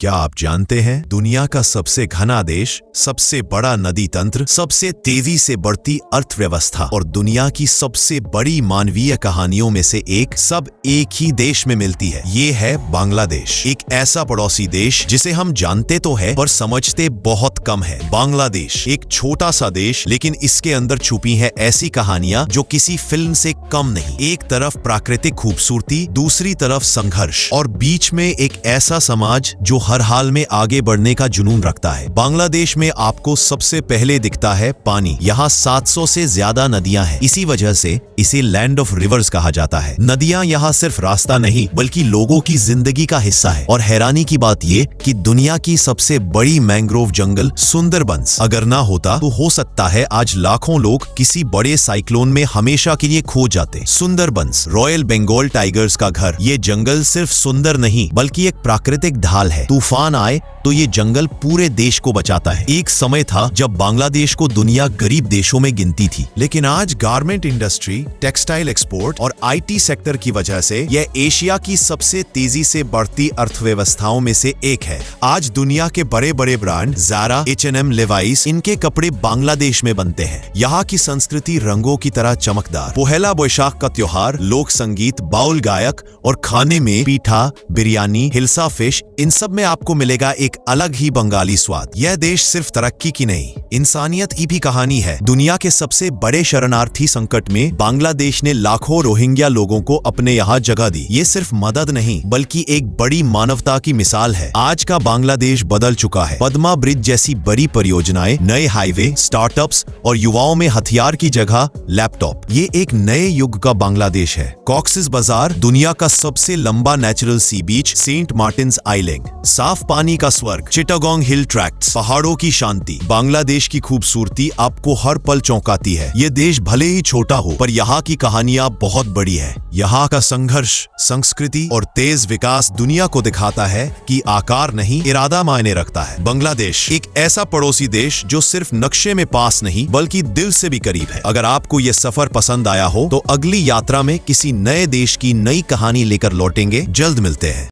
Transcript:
क्या आप जानते हैं दुनिया का सबसे घना देश, सबसे बड़ा नदी तंत्र, सबसे तेजी से बढ़ती अर्थव्यवस्था और दुनिया की सबसे बड़ी मानवीय कहानियों में से एक सब एक ही देश में मिलती है। ये है बांग्लादेश, एक ऐसा पड़ोसी देश जिसे हम जानते तो है पर समझते बहुत कम है। बांग्लादेश एक छोटा सा देश, लेकिन इसके अंदर छुपी है ऐसी कहानियां जो किसी फिल्म से कम नहीं। एक तरफ प्राकृतिक खूबसूरती, दूसरी तरफ संघर्ष और बीच में एक ऐसा समाज जो हर हाल में आगे बढ़ने का जुनून रखता है। बांग्लादेश में आपको सबसे पहले दिखता है पानी। यहाँ 700 से ज्यादा नदियां हैं। इसी वजह से इसे लैंड ऑफ रिवर्स कहा जाता है। नदियां यहाँ सिर्फ रास्ता नहीं बल्कि लोगों की जिंदगी का हिस्सा है। और हैरानी की बात ये कि दुनिया की सबसे बड़ी मैंग्रोव जंगल सुंदरबंस अगर ना होता तो हो सकता है आज लाखों लोग किसी बड़े साइक्लोन में हमेशा के लिए खो जाते। सुंदरबंस रॉयल बंगाल टाइगर्स का घर। ये जंगल सिर्फ सुंदर नहीं बल्कि एक प्राकृतिक ढाल है। तूफान आए तो ये जंगल पूरे देश को बचाता है। एक समय था जब बांग्लादेश को दुनिया गरीब देशों में गिनती थी, लेकिन आज गारमेंट इंडस्ट्री, टेक्सटाइल एक्सपोर्ट और आईटी सेक्टर की वजह से यह एशिया की सबसे तेजी से बढ़ती अर्थव्यवस्थाओं में से एक है। आज दुनिया के बड़े बड़े ब्रांड ज़ारा, H&M, लेवाइस, इनके कपड़े बांग्लादेश में बनते हैं। यहाँ की संस्कृति रंगों की तरह चमकदार। पोहेला बोईशाख का त्योहार, लोक संगीत, बाउल गायक और खाने में पीठा, बिरयानी, हिल्सा फिश, इन सब में आपको मिलेगा एक अलग ही बंगाली स्वाद। यह देश सिर्फ तरक्की की नहीं, इंसानियत की भी कहानी है। दुनिया के सबसे बड़े शरणार्थी संकट में बांग्लादेश ने लाखों रोहिंग्या लोगों को अपने यहाँ जगह दी। ये सिर्फ मदद नहीं बल्कि एक बड़ी मानवता की मिसाल है। आज का बांग्लादेश बदल चुका है। पद्मा ब्रिज जैसी बड़ी परियोजनाएं, नए हाईवे, स्टार्टअप्स और युवाओं में हथियार की जगह लैपटॉप। ये एक नए युग का बांग्लादेश है। कॉक्सेस बाजार, दुनिया का सबसे लंबा नेचुरल सी बीच, सेंट मार्टिन्स आइलैंड, साफ पानी का स्वर्ग, चिटागोंग हिल ट्रैक्ट्स, पहाड़ों की शांति। बांग्लादेश की खूबसूरती आपको हर पल चौंकाती है। ये देश भले ही छोटा हो पर यहाँ की कहानियां बहुत बड़ी है। यहाँ का संघर्ष, संस्कृति और तेज विकास दुनिया को दिखाता है कि आकार नहीं, इरादा मायने रखता है। बांग्लादेश एक ऐसा पड़ोसी देश जो सिर्फ नक्शे में पास नहीं बल्कि दिल से भी करीब है। अगर आपको ये सफर पसंद आया हो तो अगली यात्रा में किसी नए देश की नई कहानी लेकर लौटेंगे। जल्द मिलते हैं।